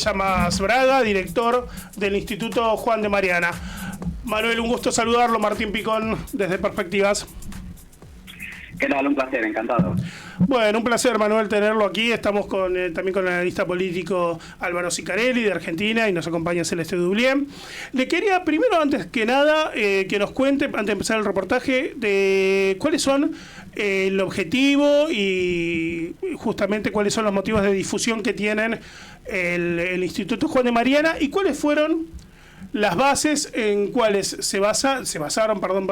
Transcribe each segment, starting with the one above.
Llamas Braga, director del Instituto Juan de Mariana. Manuel, un gusto saludarlo. Martín Picón, desde Perspectivas. ¿Qué tal? Un placer, encantado. Bueno, un placer, Manuel, tenerlo aquí. Estamos también con el analista político Álvaro Sicarelli, de Argentina, y nos acompaña Celeste Dublién. Le quería, primero, antes que nada, que nos cuente, antes de empezar el reportaje, de cuáles son el objetivo y justamente cuáles son los motivos de difusión que tienen el Instituto Juan de Mariana y cuáles fueron las bases en cuales se basaron, perdón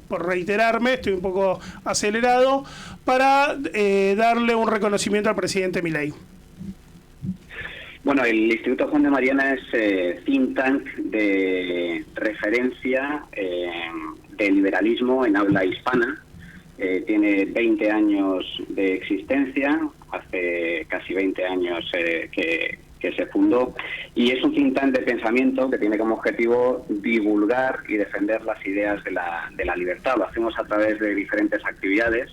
por reiterarme, estoy un poco acelerado, para darle un reconocimiento al presidente Milei. Bueno, el Instituto Juan de Mariana es think tank de referencia de liberalismo en habla hispana. Tiene 20 años de existencia, hace casi 20 años que se fundó, y es un think tank de pensamiento que tiene como objetivo divulgar y defender las ideas de la libertad. Lo hacemos a través de diferentes actividades,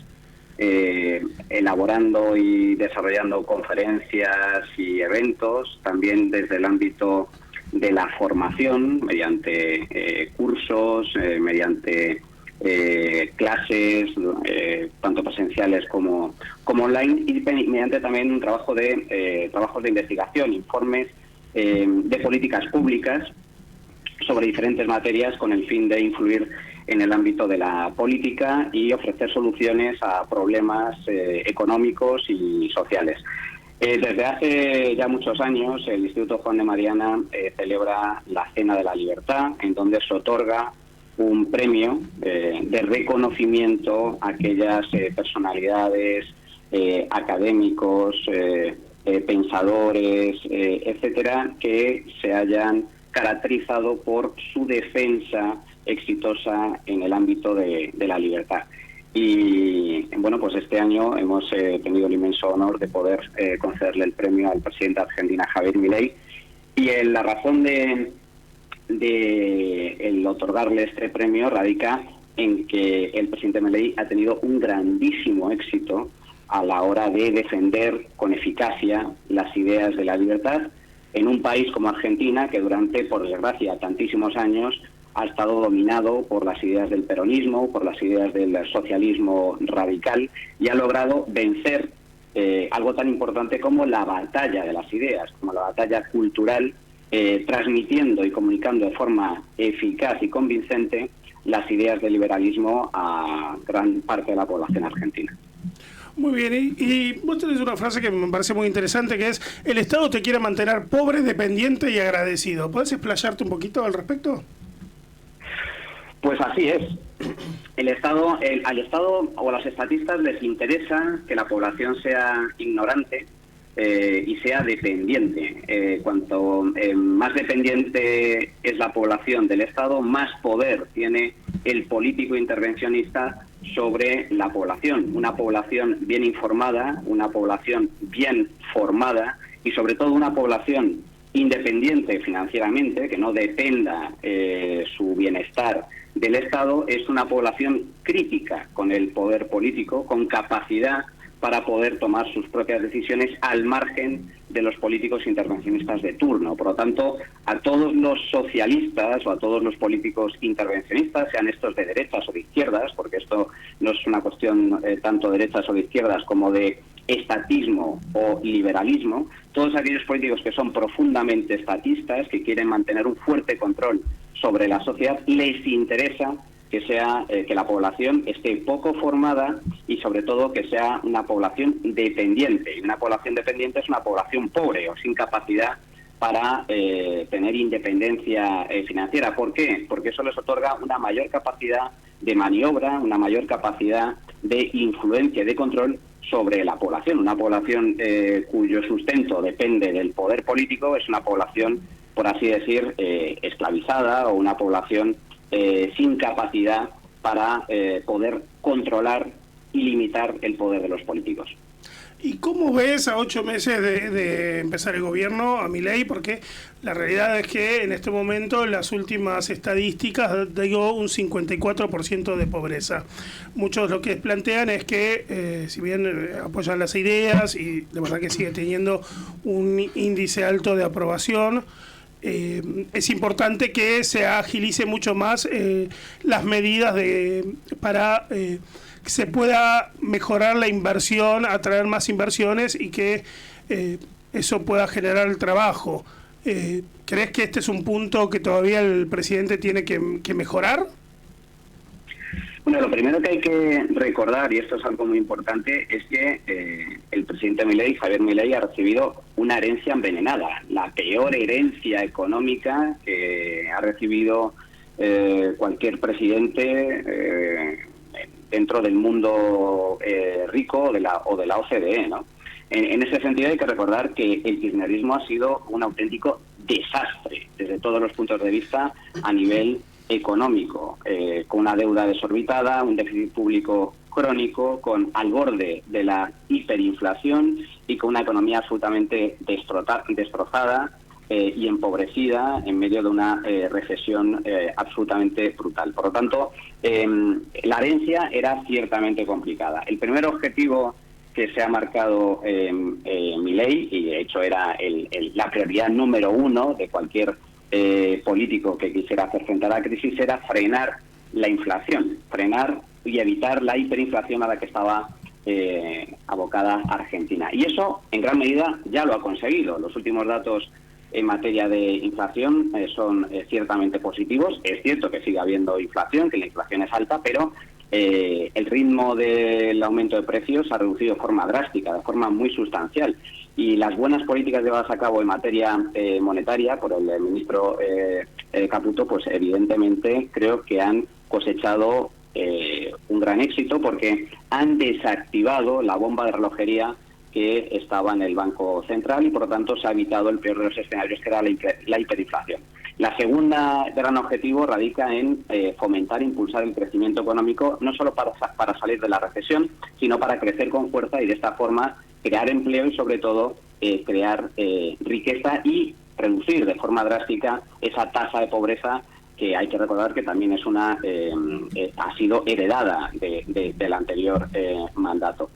elaborando y desarrollando conferencias y eventos, también desde el ámbito de la formación, mediante cursos, mediante clases, tanto presenciales como online, y mediante también un trabajo trabajos de investigación, informes de políticas públicas sobre diferentes materias con el fin de influir en el ámbito de la política y ofrecer soluciones a problemas económicos y sociales. Desde hace ya muchos años el Instituto Juan de Mariana celebra la Cena de la Libertad, en donde se otorga un premio de reconocimiento a aquellas personalidades, académicos, pensadores, etcétera, que se hayan caracterizado por su defensa exitosa en el ámbito de la libertad. Y bueno, pues este año hemos tenido el inmenso honor de poder concederle el premio al presidente de Argentina, Javier Milei, y la razón de el otorgarle este premio radica en que el presidente Milei ha tenido un grandísimo éxito a la hora de defender con eficacia las ideas de la libertad en un país como Argentina, que durante, por desgracia, tantísimos años ha estado dominado por las ideas del peronismo, por las ideas del socialismo radical, y ha logrado vencer algo tan importante como la batalla de las ideas, como la batalla cultural, transmitiendo y comunicando de forma eficaz y convincente las ideas del liberalismo a gran parte de la población argentina. Muy bien, y vos tenés una frase que me parece muy interesante, que es: el Estado te quiere mantener pobre, dependiente y agradecido. ¿Podés explayarte un poquito al respecto? Pues así es. Al Estado o a los estatistas les interesa que la población sea ignorante y sea dependiente. Cuanto más dependiente es la población del Estado, más poder tiene el político intervencionista sobre la población. Una población bien informada, una población bien formada y sobre todo una población independiente financieramente, que no dependa su bienestar del Estado, es una población crítica con el poder político, con capacidad para poder tomar sus propias decisiones al margen de los políticos intervencionistas de turno. Por lo tanto, a todos los socialistas o a todos los políticos intervencionistas, sean estos de derechas o de izquierdas, porque esto no es una cuestión tanto de derechas o de izquierdas como de estatismo o liberalismo, todos aquellos políticos que son profundamente estatistas, que quieren mantener un fuerte control sobre la sociedad, les interesa que la población esté poco formada y sobre todo que sea una población dependiente. Y una población dependiente es una población pobre o sin capacidad para tener independencia financiera. ¿Por qué? Porque eso les otorga una mayor capacidad de maniobra, una mayor capacidad de influencia y de control sobre la población. Una población cuyo sustento depende del poder político es una población, por así decir, esclavizada, o una población sin capacidad para poder controlar y limitar el poder de los políticos. ¿Y cómo ves a 8 meses de empezar el gobierno a Milei? Porque la realidad es que en este momento las últimas estadísticas digo un 54% de pobreza. Muchos lo que plantean es que si bien apoyan las ideas y de verdad que sigue teniendo un índice alto de aprobación, es importante que se agilice mucho más las medidas para que se pueda mejorar la inversión, atraer más inversiones y que eso pueda generar el trabajo. ¿Crees que este es un punto que todavía el presidente tiene que mejorar? Bueno, lo primero que hay que recordar, y esto es algo muy importante, es que el presidente Milei, Javier Milei, ha recibido una herencia envenenada, la peor herencia económica que ha recibido cualquier presidente dentro del mundo rico o de la OCDE, ¿no? En ese sentido hay que recordar que el kirchnerismo ha sido un auténtico desastre desde todos los puntos de vista a nivel económico, con una deuda desorbitada, un déficit público crónico, al borde de la hiperinflación y con una economía absolutamente destrozada y empobrecida en medio de una recesión absolutamente brutal. Por lo tanto, la herencia era ciertamente complicada. El primer objetivo que se ha marcado Milei, y de hecho era la prioridad número uno de cualquier político que quisiera hacer frente a la crisis, era frenar la inflación, frenar y evitar la hiperinflación a la que estaba abocada Argentina. Y eso, en gran medida, ya lo ha conseguido. Los últimos datos en materia de inflación son ciertamente positivos. Es cierto que sigue habiendo inflación, que la inflación es alta, pero el ritmo del aumento de precios ha reducido de forma drástica, de forma muy sustancial. Y las buenas políticas llevadas a cabo en materia monetaria por el ministro Caputo, pues evidentemente creo que han cosechado un gran éxito, porque han desactivado la bomba de relojería que estaba en el Banco Central y por lo tanto se ha evitado el peor de los escenarios, que era la hiperinflación. La segunda gran objetivo radica en fomentar e impulsar el crecimiento económico, no solo para salir de la recesión, sino para crecer con fuerza y de esta forma crear empleo y sobre todo crear riqueza y reducir de forma drástica esa tasa de pobreza que hay que recordar que también es ha sido heredada del anterior mandato.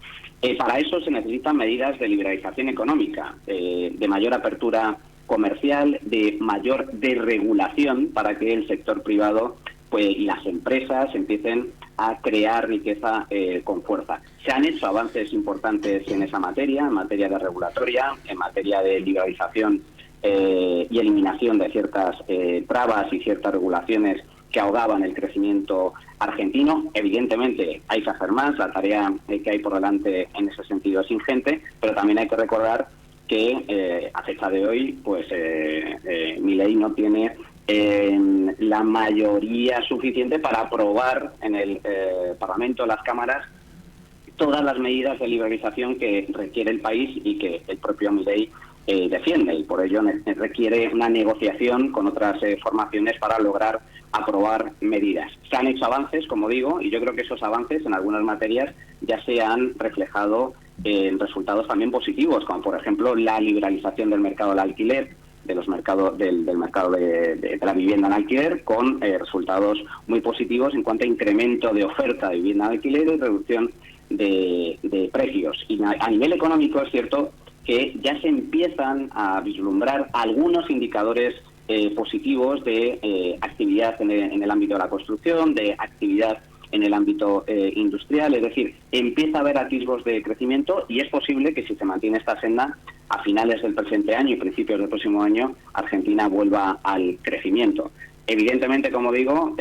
Para eso se necesitan medidas de liberalización económica, de mayor apertura comercial, de mayor desregulación para que el sector privado y las empresas empiecen a crear riqueza con fuerza. Se han hecho avances importantes en esa materia, en materia de regulatoria, en materia de liberalización y eliminación de ciertas trabas y ciertas regulaciones que ahogaban el crecimiento argentino. Evidentemente hay que hacer más, la tarea que hay por delante en ese sentido es ingente, pero también hay que recordar que a fecha de hoy pues Milei no tiene la mayoría suficiente para aprobar en el Parlamento, las cámaras, todas las medidas de liberalización que requiere el país y que el propio Milei defiende, y por ello requiere una negociación con otras formaciones para lograr aprobar medidas. Se han hecho avances, como digo, y yo creo que esos avances en algunas materias ya se han reflejado en resultados también positivos, como por ejemplo la liberalización del mercado del alquiler, del mercado de la vivienda en alquiler, con resultados muy positivos en cuanto a incremento de oferta de vivienda en alquiler y reducción de precios. Y a nivel económico es cierto que ya se empiezan a vislumbrar algunos indicadores positivos de actividad en el ámbito de la construcción, de actividad en el ámbito industrial, es decir, empieza a haber atisbos de crecimiento y es posible que si se mantiene esta senda, a finales del presente año y principios del próximo año, Argentina vuelva al crecimiento. Evidentemente, como digo,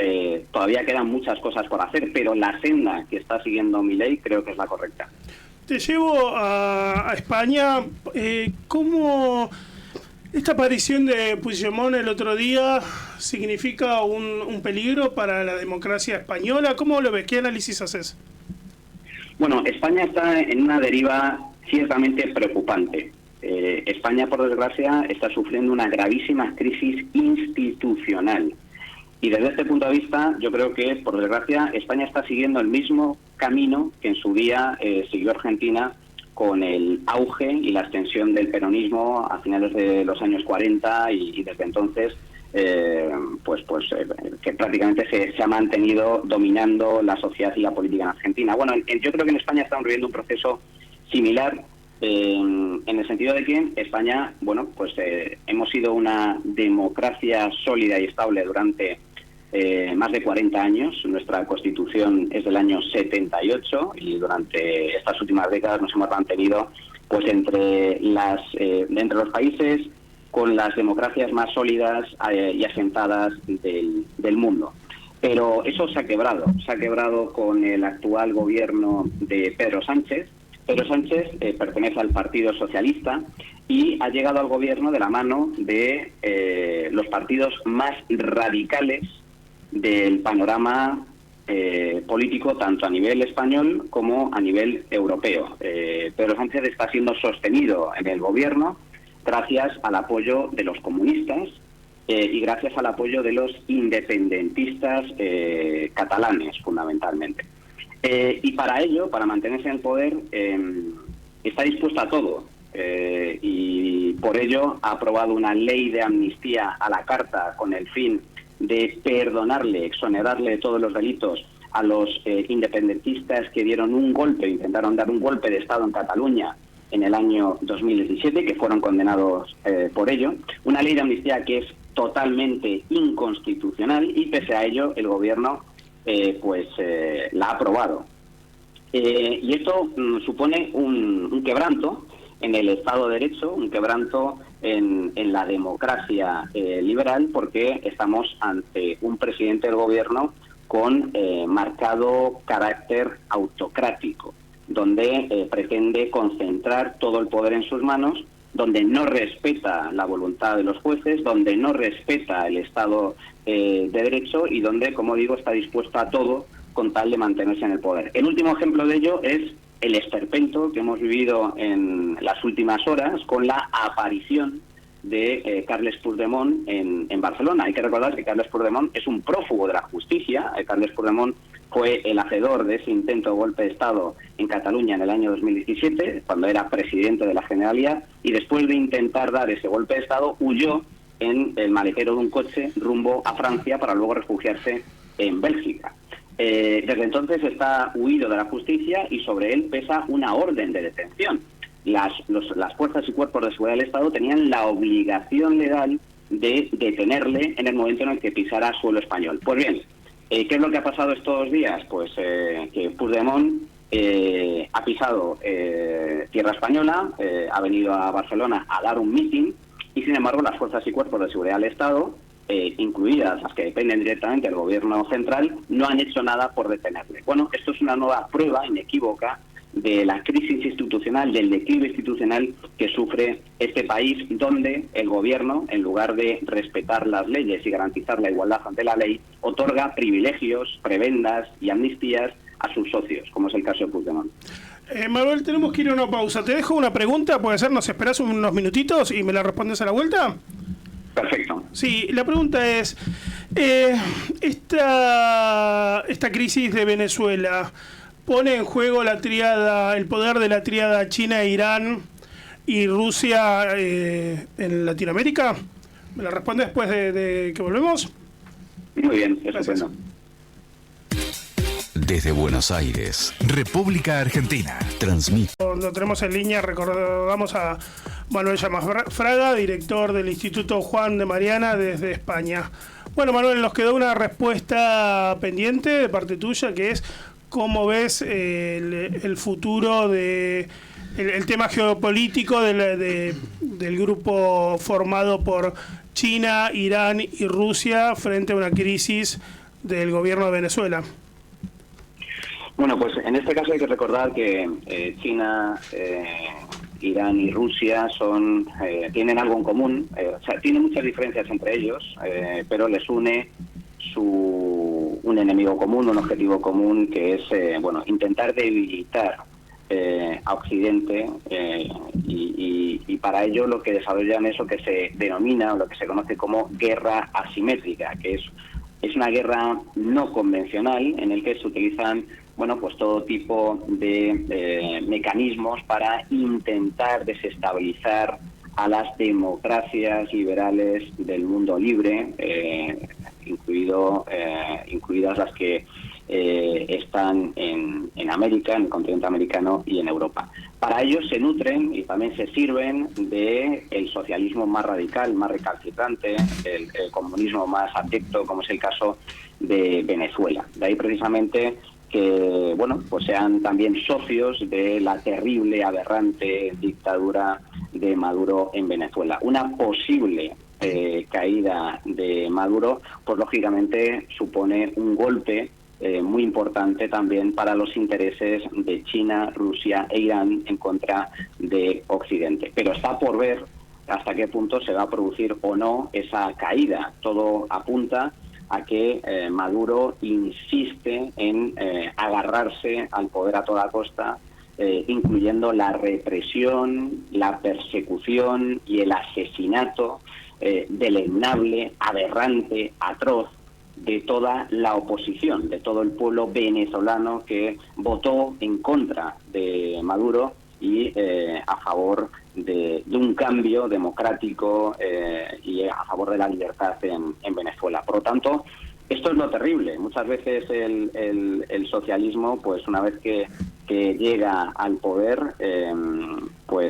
todavía quedan muchas cosas por hacer, pero la senda que está siguiendo Milei creo que es la correcta. Te llevo a España. ¿Cómo esta aparición de Puigdemont el otro día significa un peligro para la democracia española? ¿Cómo lo ves? ¿Qué análisis haces? Bueno, España está en una deriva ciertamente preocupante. España, por desgracia, está sufriendo una gravísima crisis institucional. Y desde este punto de vista, yo creo que, por desgracia, España está siguiendo el mismo camino que en su día siguió Argentina con el auge y la extensión del peronismo a finales de los años 40 y desde entonces que prácticamente se ha mantenido dominando la sociedad y la política en Argentina. Bueno, yo creo que en España estamos viviendo un proceso similar en el sentido de que España, hemos sido una democracia sólida y estable durante más de 40 años. Nuestra Constitución es del año 78 y durante estas últimas décadas nos hemos mantenido entre los países con las democracias más sólidas y asentadas del mundo. Pero eso se ha quebrado con el actual gobierno de Pedro Sánchez. Pedro Sánchez pertenece al Partido Socialista y ha llegado al gobierno de la mano de los partidos más radicales del panorama político, tanto a nivel español como a nivel europeo. Pedro Sánchez está siendo sostenido en el gobierno gracias al apoyo de los comunistas y gracias al apoyo de los independentistas catalanes, fundamentalmente. Y para ello, para mantenerse en el poder, está dispuesto a todo. Y por ello ha aprobado una ley de amnistía a la carta con el fin de perdonarle, exonerarle de todos los delitos a los independentistas que intentaron dar un golpe de Estado en Cataluña en el año 2017, que fueron condenados por ello. Una ley de amnistía que es totalmente inconstitucional y pese a ello el gobierno la ha aprobado. Y esto supone un quebranto en el Estado de Derecho, un quebranto en la democracia liberal, porque estamos ante un presidente del gobierno con marcado carácter autocrático, donde pretende concentrar todo el poder en sus manos, donde no respeta la voluntad de los jueces, donde no respeta el Estado de Derecho y donde, como digo, está dispuesto a todo con tal de mantenerse en el poder. El último ejemplo de ello es el esperpento que hemos vivido en las últimas horas con la aparición de Carles Puigdemont en Barcelona. Hay que recordar que Carles Puigdemont es un prófugo de la justicia. Carles Puigdemont fue el hacedor de ese intento de golpe de Estado en Cataluña en el año 2017, cuando era presidente de la Generalitat, y después de intentar dar ese golpe de Estado, huyó en el maletero de un coche rumbo a Francia para luego refugiarse en Bélgica. Desde entonces está huido de la justicia y sobre él pesa una orden de detención. Las fuerzas y cuerpos de seguridad del Estado tenían la obligación legal de detenerle en el momento en el que pisara suelo español. Pues bien, ¿qué es lo que ha pasado estos días? Pues que Puigdemont ha pisado tierra española, ha venido a Barcelona a dar un mitin y, sin embargo, las fuerzas y cuerpos de seguridad del Estado, incluidas las que dependen directamente del gobierno central, no han hecho nada por detenerle. Bueno, esto es una nueva prueba inequívoca de la crisis institucional, del declive institucional que sufre este país, donde el gobierno, en lugar de respetar las leyes y garantizar la igualdad ante la ley, otorga privilegios, prebendas y amnistías a sus socios, como es el caso de Puigdemont. Manuel, tenemos que ir a una pausa. Te dejo una pregunta, puede ser, nos esperás unos minutitos y me la respondes a la vuelta. Perfecto. Sí, la pregunta es, esta crisis de Venezuela pone en juego el poder de la tríada China, Irán y Rusia en Latinoamérica. ¿Me la responde después de que volvemos? Muy bien, estupendo. Desde Buenos Aires, República Argentina, transmite. Cuando tenemos en línea, recordamos a Manuel Llamas Fraga, director del Instituto Juan de Mariana desde España. Bueno, Manuel, nos quedó una respuesta pendiente de parte tuya, que es cómo ves el futuro de el tema geopolítico del grupo formado por China, Irán y Rusia frente a una crisis del gobierno de Venezuela. Bueno, pues en este caso hay que recordar que China, Irán y Rusia tienen algo en común. Tienen muchas diferencias entre ellos, pero les une un enemigo común, un objetivo común, que es intentar debilitar a Occidente, y para ello lo que desarrollan es lo que se denomina, o lo que se conoce como guerra asimétrica, que es una guerra no convencional en el que se utilizan bueno, pues todo tipo de mecanismos para intentar desestabilizar a las democracias liberales del mundo libre, incluidas las que están en América, en el continente americano y en Europa. Para ello se nutren y también se sirven del socialismo más radical, más recalcitrante, el comunismo más abyecto, como es el caso de Venezuela. De ahí precisamente que, bueno, pues sean también socios de la terrible, aberrante dictadura de Maduro en Venezuela. Una posible caída de Maduro, pues lógicamente supone un golpe muy importante también para los intereses de China, Rusia e Irán en contra de Occidente. Pero está por ver hasta qué punto se va a producir o no esa caída. Todo apunta a que Maduro insiste en agarrarse al poder a toda costa, incluyendo la represión, la persecución y el asesinato deleznable, aberrante, atroz de toda la oposición, de todo el pueblo venezolano que votó en contra de Maduro y a favor de un cambio democrático y a favor de la libertad en Venezuela. Por lo tanto, esto es lo terrible. Muchas veces el socialismo, pues una vez que llega al poder, por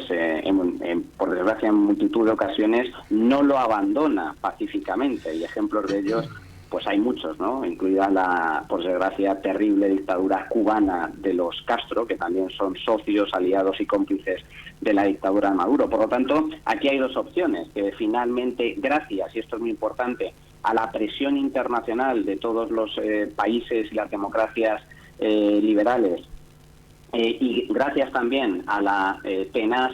desgracia en multitud de ocasiones no lo abandona pacíficamente, y ejemplos de ellos pues hay muchos, ¿no? Incluida la, por desgracia, terrible dictadura cubana de los Castro, que también son socios, aliados y cómplices de la dictadura de Maduro. Por lo tanto, aquí hay dos opciones, que finalmente, gracias, y esto es muy importante, a la presión internacional de todos los países y las democracias liberales, y gracias también a la tenaz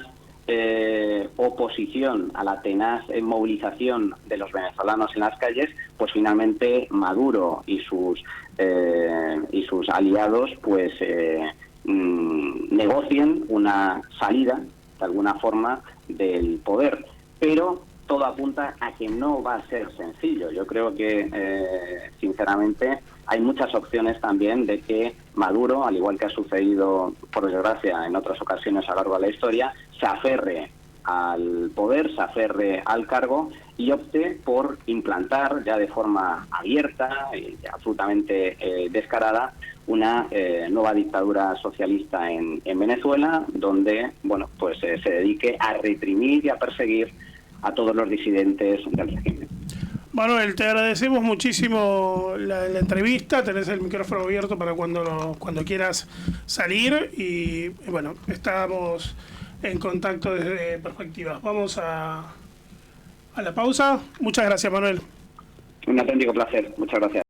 oposición, a la tenaz movilización de los venezolanos en las calles, pues finalmente Maduro y sus aliados pues negocien una salida de alguna forma del poder, pero todo apunta a que no va a ser sencillo. Yo creo que sinceramente hay muchas opciones también de que Maduro, al igual que ha sucedido por desgracia en otras ocasiones a lo largo de la historia, se aferre al poder, se aferre al cargo y opte por implantar ya de forma abierta y absolutamente descarada una nueva dictadura socialista en Venezuela, donde bueno, pues se dedique a reprimir y a perseguir a todos los disidentes del régimen. Manuel, te agradecemos muchísimo la entrevista, tenés el micrófono abierto para cuando quieras salir y bueno, estamos en contacto desde Perspectivas. Vamos a la pausa. Muchas gracias, Manuel. Un auténtico placer, muchas gracias.